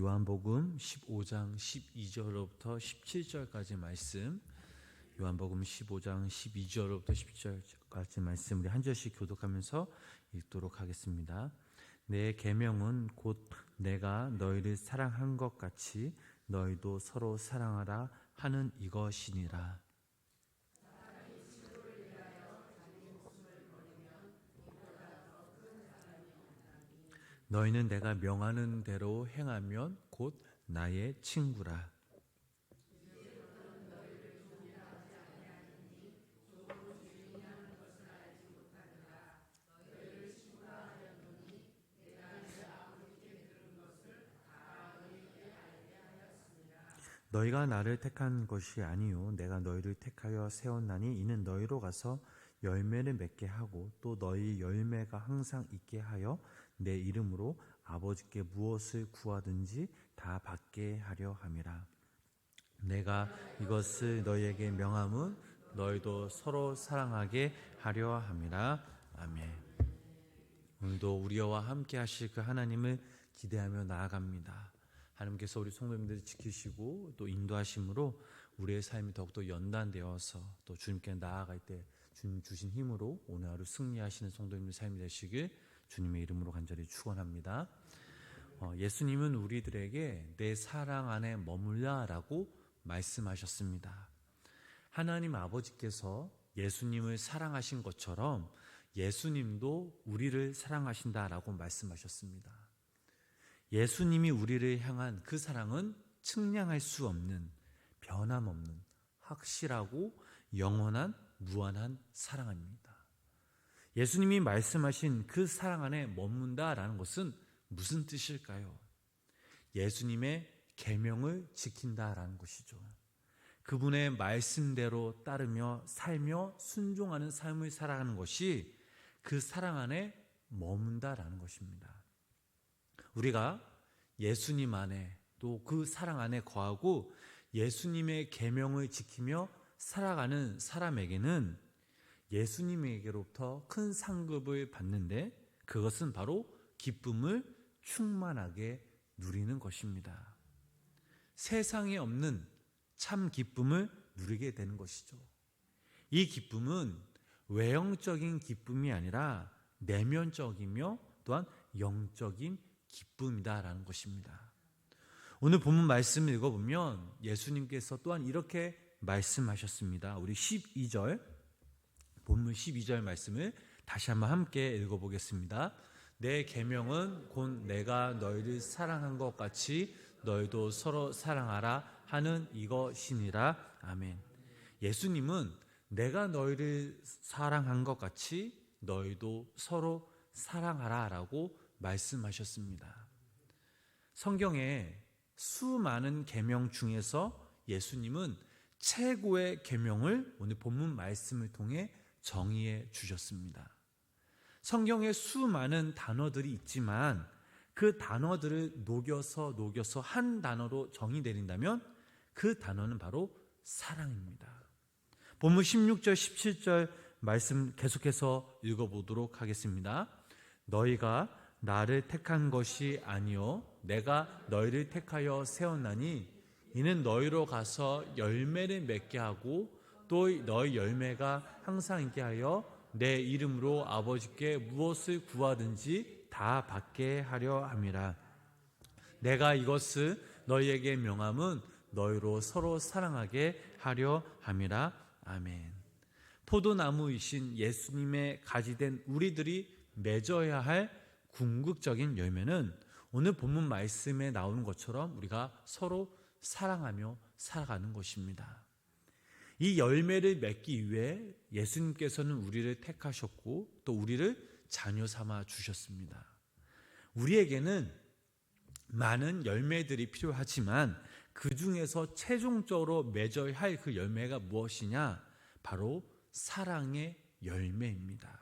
요한복음 15장 12절로부터 17절까지 말씀, 요한복음 15장 12절로부터 17절까지 말씀 우리 한 절씩 교독하면서 읽도록 하겠습니다. 내 계명은 곧 내가 너희를 사랑한 것 같이 너희도 서로 사랑하라 하는 이것이니라. 너희는 내가 명하는 대로 행하면 곧 나의 친구라. 너희가 나를 택한 것이 아니요 내가 너희를 택하여 세웠나니 이는 너희로 가서 열매를 맺게 하고 또 너희 열매가 항상 있게 하여 내 이름으로 아버지께 무엇을 구하든지 다 받게 하려 함이라. 내가 이것을 너희에게 명함은 너희도 서로 사랑하게 하려 함이라. 아멘. 오늘도 우리와 함께 하실 그 하나님을 기대하며 나아갑니다. 하나님께서 우리 성도님들을 지키시고 또 인도하심으로 우리의 삶이 더욱더 연단되어서 또 주님께 나아갈 때 주님 주신 힘으로 오늘 하루 승리하시는 성도님들 삶이 되시길 주님의 이름으로 간절히 축원합니다. 예수님은 우리들에게 내 사랑 안에 머물라라고 말씀하셨습니다. 하나님 아버지께서 예수님을 사랑하신 것처럼 예수님도 우리를 사랑하신다라고 말씀하셨습니다. 예수님이 우리를 향한 그 사랑은 측량할 수 없는, 변함없는, 확실하고 영원한 무한한 사랑입니다. 예수님이 말씀하신 그 사랑 안에 머문다라는 것은 무슨 뜻일까요? 예수님의 계명을 지킨다라는 것이죠. 그분의 말씀대로 따르며 살며 순종하는 삶을 살아가는 것이 그 사랑 안에 머문다라는 것입니다. 우리가 예수님 안에 또 그 사랑 안에 거하고 예수님의 계명을 지키며 살아가는 사람에게는 예수님에게로부터 큰 상급을 받는데 그것은 바로 기쁨을 충만하게 누리는 것입니다. 세상에 없는 참 기쁨을 누리게 되는 것이죠. 이 기쁨은 외형적인 기쁨이 아니라 내면적이며 또한 영적인 기쁨이다라는 것입니다. 오늘 본문 말씀을 읽어보면 예수님께서 또한 이렇게 말씀하셨습니다. 우리 12절, 본문 12절 말씀을 다시 한번 함께 읽어보겠습니다. 내 계명은 곧 내가 너희를 사랑한 것 같이 너희도 서로 사랑하라 하는 이것이니라. 아멘. 예수님은 내가 너희를 사랑한 것 같이 너희도 서로 사랑하라 라고 말씀하셨습니다. 성경에 수많은 계명 중에서 예수님은 최고의 계명을 오늘 본문 말씀을 통해 정의해 주셨습니다. 성경에 수많은 단어들이 있지만 그 단어들을 녹여서 한 단어로 정의 내린다면 그 단어는 바로 사랑입니다. 본문 16절 17절 말씀 계속해서 읽어보도록 하겠습니다. 너희가 나를 택한 것이 아니요 내가 너희를 택하여 세웠나니 이는 너희로 가서 열매를 맺게 하고 또 너희 열매가 항상 있게 하여 내 이름으로 아버지께 무엇을 구하든지 다 받게 하려 함이라. 내가 이것을 너희에게 명함은 너희로 서로 사랑하게 하려 함이라. 아멘. 포도나무이신 예수님의 가지된 우리들이 맺어야 할 궁극적인 열매는 오늘 본문 말씀에 나오는 것처럼 우리가 서로 사랑하며 살아가는 것입니다. 이 열매를 맺기 위해 예수님께서는 우리를 택하셨고 또 우리를 자녀 삼아 주셨습니다. 우리에게는 많은 열매들이 필요하지만 그 중에서 최종적으로 맺어야 할 그 열매가 무엇이냐? 바로 사랑의 열매입니다.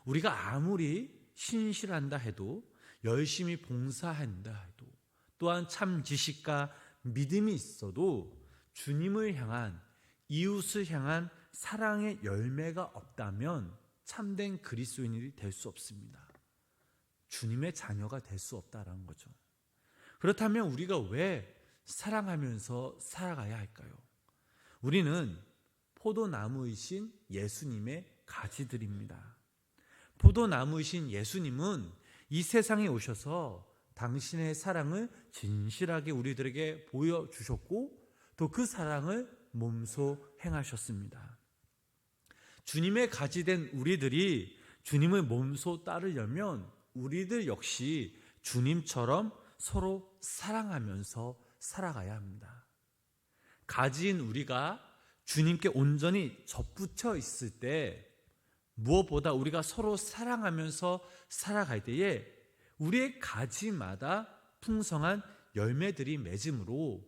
우리가 아무리 신실한다 해도 열심히 봉사한다 해도 또한 참 지식과 믿음이 있어도 주님을 향한 이웃을 향한 사랑의 열매가 없다면 참된 그리스도인이 될 수 없습니다. 주님의 자녀가 될 수 없다라는 거죠. 그렇다면 우리가 왜 사랑하면서 살아가야 할까요? 우리는 포도나무이신 예수님의 가지들입니다. 포도나무이신 예수님은 이 세상에 오셔서 당신의 사랑을 진실하게 우리들에게 보여주셨고 또 그 사랑을 몸소 행하셨습니다. 주님의 가지된 우리들이 주님을 몸소 따르려면 우리들 역시 주님처럼 서로 사랑하면서 살아가야 합니다. 가지인 우리가 주님께 온전히 접붙여 있을 때 무엇보다 우리가 서로 사랑하면서 살아갈 때에 우리의 가지마다 풍성한 열매들이 맺음으로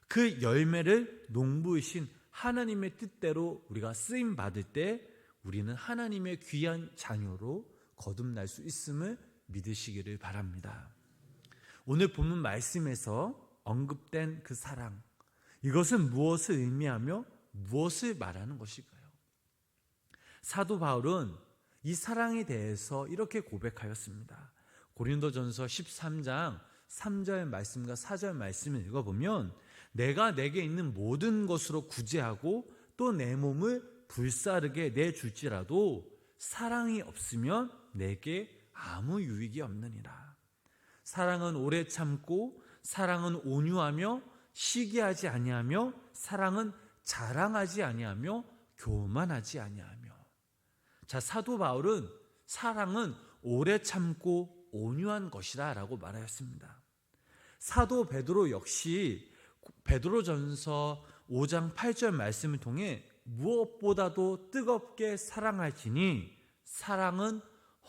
그 열매를 농부이신 하나님의 뜻대로 우리가 쓰임 받을 때 우리는 하나님의 귀한 자녀로 거듭날 수 있음을 믿으시기를 바랍니다. 오늘 본문 말씀에서 언급된 그 사랑, 이것은 무엇을 의미하며 무엇을 말하는 것일까요? 사도 바울은 이 사랑에 대해서 이렇게 고백하였습니다. 고린도전서 13장 3절 말씀과 4절 말씀을 읽어보면 내가 내게 있는 모든 것으로 구제하고 또 내 몸을 불사르게 내줄지라도 사랑이 없으면 내게 아무 유익이 없느니라. 사랑은 오래 참고 사랑은 온유하며 시기하지 아니하며 사랑은 자랑하지 아니하며 교만하지 아니하며. 자, 사도 바울은 사랑은 오래 참고 온유한 것이다 라고 말하였습니다. 사도 베드로 역시 베드로전서 5장 8절 말씀을 통해 무엇보다도 뜨겁게 사랑할지니 사랑은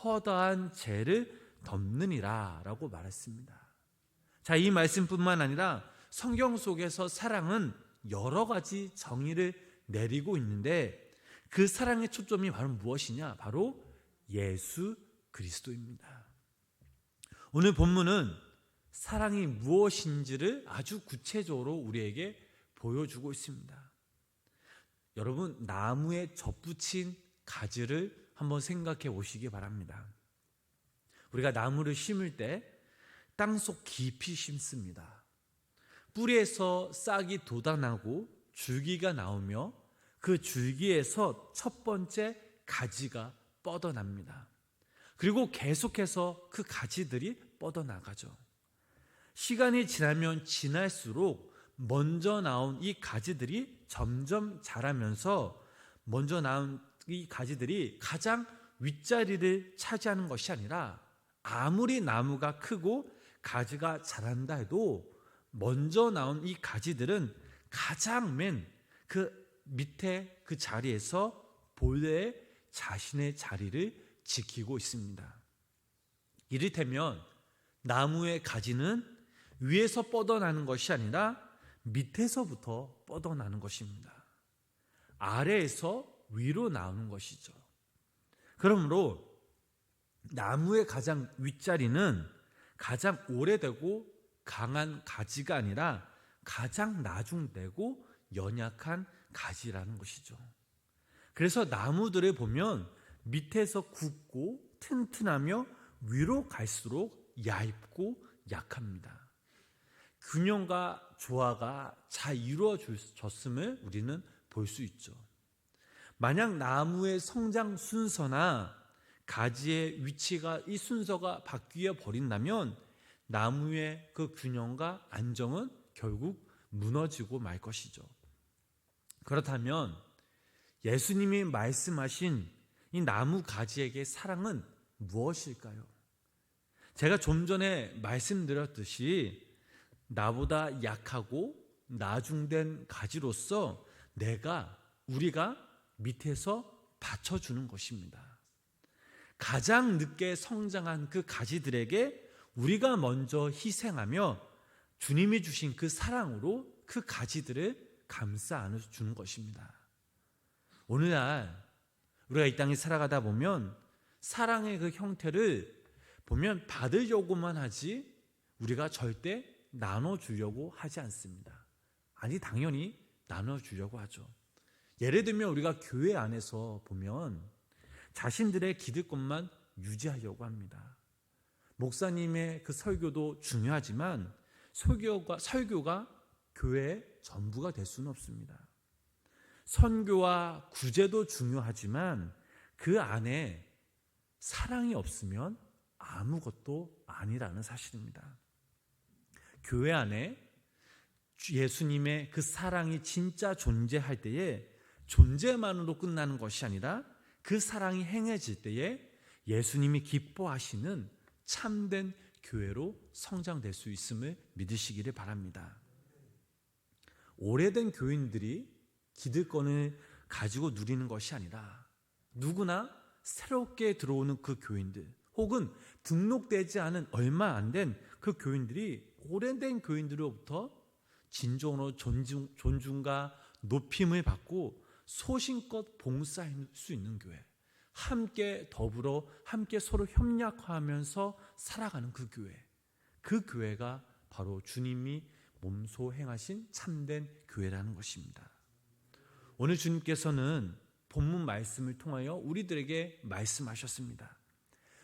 허다한 죄를 덮느니라 라고 말했습니다. 자, 이 말씀뿐만 아니라 성경 속에서 사랑은 여러 가지 정의를 내리고 있는데 그 사랑의 초점이 바로 무엇이냐? 바로 예수 그리스도입니다. 오늘 본문은 사랑이 무엇인지를 아주 구체적으로 우리에게 보여주고 있습니다. 여러분, 나무에 접붙인 가지를 한번 생각해 보시기 바랍니다. 우리가 나무를 심을 때 땅속 깊이 심습니다. 뿌리에서 싹이 돋아나고 줄기가 나오며 그 줄기에서 첫 번째 가지가 뻗어납니다. 그리고 계속해서 그 가지들이 뻗어나가죠. 시간이 지나면 지날수록 먼저 나온 이 가지들이 점점 자라면서 먼저 나온 이 가지들이 가장 윗자리를 차지하는 것이 아니라 아무리 나무가 크고 가지가 자란다 해도 먼저 나온 이 가지들은 가장 맨 그 밑에 그 자리에서 본래 자신의 자리를 지키고 있습니다. 이를테면 나무의 가지는 위에서 뻗어나는 것이 아니라 밑에서부터 뻗어나는 것입니다. 아래에서 위로 나오는 것이죠. 그러므로 나무의 가장 윗자리는 가장 오래되고 강한 가지가 아니라 가장 나중되고 연약한 가지라는 것이죠. 그래서 나무들을 보면 밑에서 굵고 튼튼하며 위로 갈수록 얇고 약합니다. 균형과 조화가 잘 이루어졌음을 우리는 볼 수 있죠. 만약 나무의 성장 순서나 가지의 위치가 이 순서가 바뀌어 버린다면 나무의 그 균형과 안정은 결국 무너지고 말 것이죠. 그렇다면 예수님이 말씀하신 이 나무 가지에게 사랑은 무엇일까요? 제가 좀 전에 말씀드렸듯이 나보다 약하고 나중된 가지로서 우리가 밑에서 받쳐주는 것입니다. 가장 늦게 성장한 그 가지들에게 우리가 먼저 희생하며 주님이 주신 그 사랑으로 그 가지들을 감싸 안아주는 것입니다. 오늘날 우리가 이 땅에 살아가다 보면 사랑의 그 형태를 보면 받으려고만 하지 우리가 절대 나눠주려고 하지 않습니다. 아니, 당연히 나눠주려고 하죠. 예를 들면 우리가 교회 안에서 보면 자신들의 기득권만 유지하려고 합니다. 목사님의 그 설교도 중요하지만 설교가 교회의 전부가 될 수는 없습니다. 선교와 구제도 중요하지만 그 안에 사랑이 없으면 아무것도 아니라는 사실입니다. 교회 안에 예수님의 그 사랑이 진짜 존재할 때에 존재만으로 끝나는 것이 아니라 그 사랑이 행해질 때에 예수님이 기뻐하시는 참된 교회로 성장될 수 있음을 믿으시기를 바랍니다. 오래된 교인들이 기득권을 가지고 누리는 것이 아니라 누구나 새롭게 들어오는 그 교인들, 혹은 등록되지 않은 얼마 안 된 그 교인들이 오래된 교인들로부터 진정으로 존중과 높임을 받고 소신껏 봉사할 수 있는 교회, 함께 더불어 함께 서로 협력하면서 살아가는 그 교회가 바로 주님이 몸소 행하신 참된 교회라는 것입니다. 오늘 주님께서는 본문 말씀을 통하여 우리들에게 말씀하셨습니다.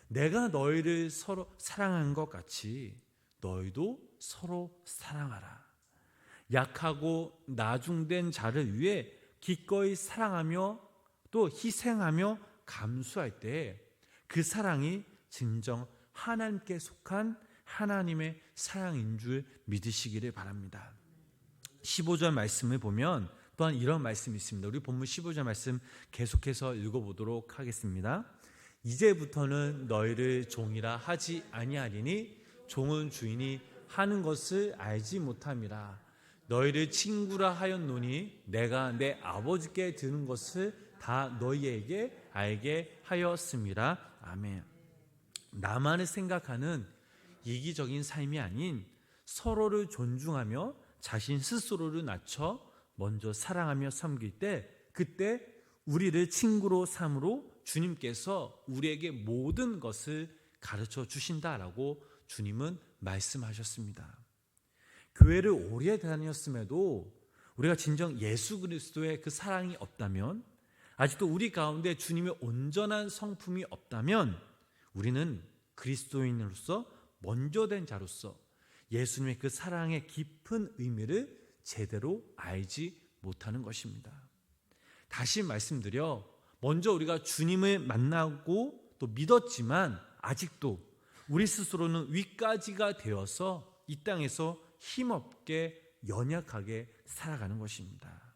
내가 너희를 서로 사랑한 것 같이 너희도 서로 사랑하라. 약하고 나중된 자를 위해 기꺼이 사랑하며 또 희생하며 감수할 때 그 사랑이 진정 하나님께 속한 하나님의 사랑인 줄 믿으시기를 바랍니다. 15절 말씀을 보면 또한 이런 말씀이 있습니다. 우리 본문 15절 말씀 계속해서 읽어보도록 하겠습니다. 이제부터는 너희를 종이라 하지 아니하리니 종은 주인이 하는 것을 알지 못함이라. 너희를 친구라 하였노니 내가 내 아버지께 들은 것을 다 너희에게 알게 하였음이라. 아멘. 나만을 생각하는 이기적인 삶이 아닌 서로를 존중하며 자신 스스로를 낮춰 먼저 사랑하며 섬길 때, 그때 우리를 친구로 삼으로 주님께서 우리에게 모든 것을 가르쳐 주신다라고 주님은 말씀하셨습니다. 교회를 오래 다녔음에도 우리가 진정 예수 그리스도의 그 사랑이 없다면, 아직도 우리 가운데 주님의 온전한 성품이 없다면 우리는 그리스도인으로서 먼저 된 자로서 예수님의 그 사랑의 깊은 의미를 제대로 알지 못하는 것입니다. 다시 말씀드려, 먼저 우리가 주님을 만나고 또 믿었지만 아직도 우리 스스로는 위까지가 되어서 이 땅에서 힘없게 연약하게 살아가는 것입니다.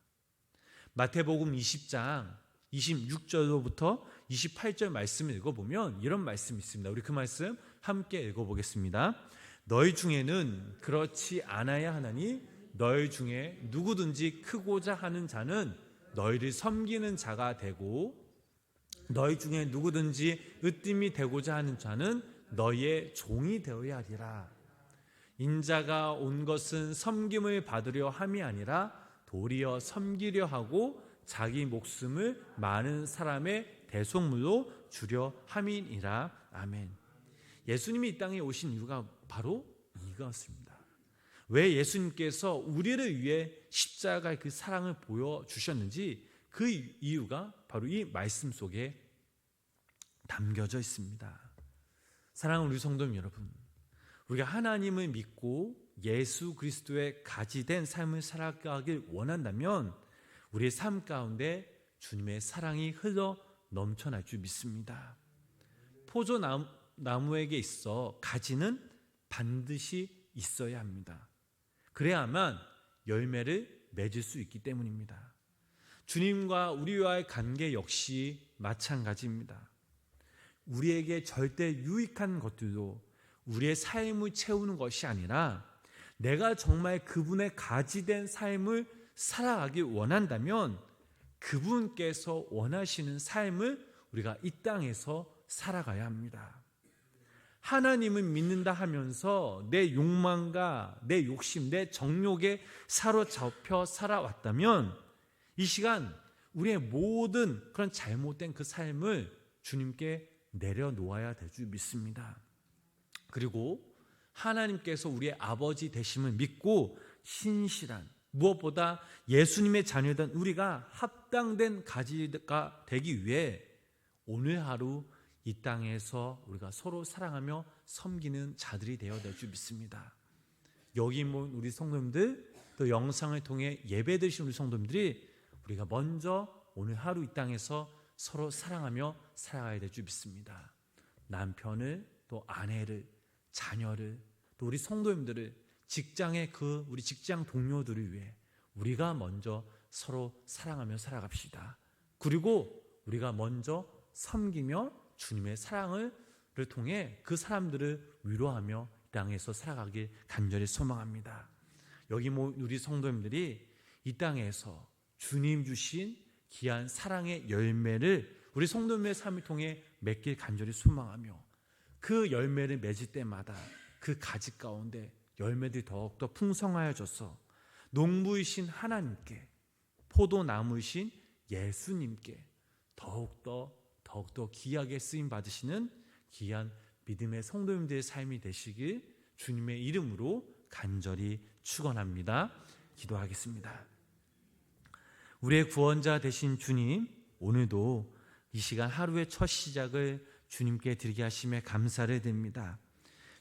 마태복음 20장 26절로부터 28절 말씀을 읽어보면 이런 말씀이 있습니다. 우리 그 말씀 함께 읽어보겠습니다. 너희 중에는 그렇지 않아야 하나니 너희 중에 누구든지 크고자 하는 자는 너희를 섬기는 자가 되고, 너희 중에 누구든지 으뜸이 되고자 하는 자는 너희의 종이 되어야 하리라. 인자가 온 것은 섬김을 받으려 함이 아니라 도리어 섬기려 하고 자기 목숨을 많은 사람의 대속물로 주려 함이니라. 아멘. 예수님이 이 땅에 오신 이유가 바로 이것입니다. 왜 예수님께서 우리를 위해 십자가의 그 사랑을 보여주셨는지 그 이유가 바로 이 말씀 속에 담겨져 있습니다. 사랑하는 우리 성도님 여러분, 우리가 하나님을 믿고 예수 그리스도의 가지된 삶을 살아가길 원한다면 우리의 삶 가운데 주님의 사랑이 흘러 넘쳐날 줄 믿습니다. 포도나무에게 있어 가지는 반드시 있어야 합니다. 그래야만 열매를 맺을 수 있기 때문입니다. 주님과 우리와의 관계 역시 마찬가지입니다. 우리에게 절대 유익한 것들도 우리의 삶을 채우는 것이 아니라 내가 정말 그분의 가지된 삶을 살아가길 원한다면 그분께서 원하시는 삶을 우리가 이 땅에서 살아가야 합니다. 하나님을 믿는다 하면서 내 욕망과 내 욕심, 내 정욕에 사로잡혀 살아왔다면 이 시간 우리의 모든 그런 잘못된 그 삶을 주님께 내려놓아야 될 줄 믿습니다. 그리고 하나님께서 우리의 아버지 되심을 믿고 신실한, 무엇보다 예수님의 자녀된 우리가 합당된 가지가 되기 위해 오늘 하루 이 땅에서 우리가 서로 사랑하며 섬기는 자들이 되어야 될 줄 믿습니다. 여기 모인 우리 성도님들, 또 영상을 통해 예배드리신 우리 성도님들이 우리가 먼저 오늘 하루 이 땅에서 서로 사랑하며 살아가야 될 줄 믿습니다. 남편을, 또 아내를, 자녀를, 또 우리 성도님들을, 직장의 우리 직장 동료들을 위해 우리가 먼저 서로 사랑하며 살아갑시다. 그리고 우리가 먼저 섬기며 주님의 사랑을 통해 그 사람들을 위로하며 이 땅에서 살아가길 간절히 소망합니다. 여기 우리 성도님들이 이 땅에서 주님 주신 귀한 사랑의 열매를 우리 성도님의 삶을 통해 맺길 간절히 소망하며, 그 열매를 맺을 때마다 그 가지 가운데 열매들이 더욱더 풍성하여져서 농부이신 하나님께, 포도나무이신 예수님께 더욱더 귀하게 쓰임 받으시는 귀한 믿음의 성도님들의 삶이 되시길 주님의 이름으로 간절히 축원합니다. 기도하겠습니다. 우리의 구원자 되신 주님, 오늘도 이 시간 하루의 첫 시작을 주님께 드리게 하심에 감사를 드립니다.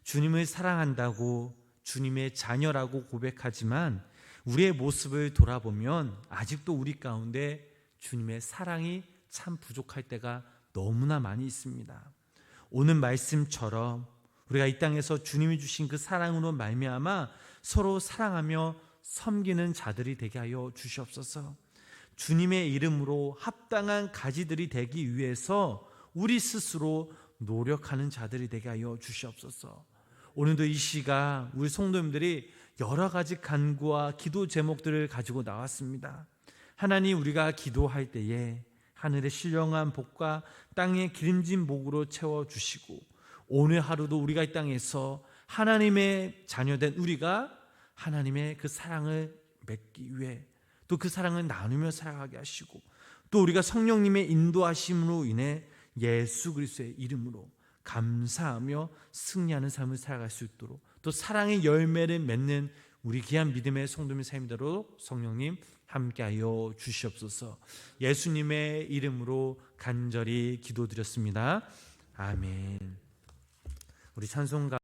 주님을 사랑한다고, 주님의 자녀라고 고백하지만 우리의 모습을 돌아보면 아직도 우리 가운데 주님의 사랑이 참 부족할 때가 너무나 많이 있습니다. 오늘 말씀처럼 우리가 이 땅에서 주님이 주신 그 사랑으로 말미암아 서로 사랑하며 섬기는 자들이 되게 하여 주시옵소서. 주님의 이름으로 합당한 가지들이 되기 위해서 우리 스스로 노력하는 자들이 되게 하여 주시옵소서. 오늘도 이 시간 우리 성도님들이 여러 가지 간구와 기도 제목들을 가지고 나왔습니다. 하나님, 우리가 기도할 때에 하늘의 신령한 복과 땅의 기름진 복으로 채워주시고, 오늘 하루도 우리가 이 땅에서 하나님의 자녀된 우리가 하나님의 그 사랑을 맺기 위해, 또 그 사랑을 나누며 살아가게 하시고, 또 우리가 성령님의 인도하심으로 인해 예수 그리스도의 이름으로 감사하며 승리하는 삶을 살아갈 수 있도록, 또 사랑의 열매를 맺는 우리 귀한 믿음의 성도님의 삶이 되도록 성령님 함께하여 주시옵소서. 예수님의 이름으로 간절히 기도드렸습니다. 아멘. 우리 찬송가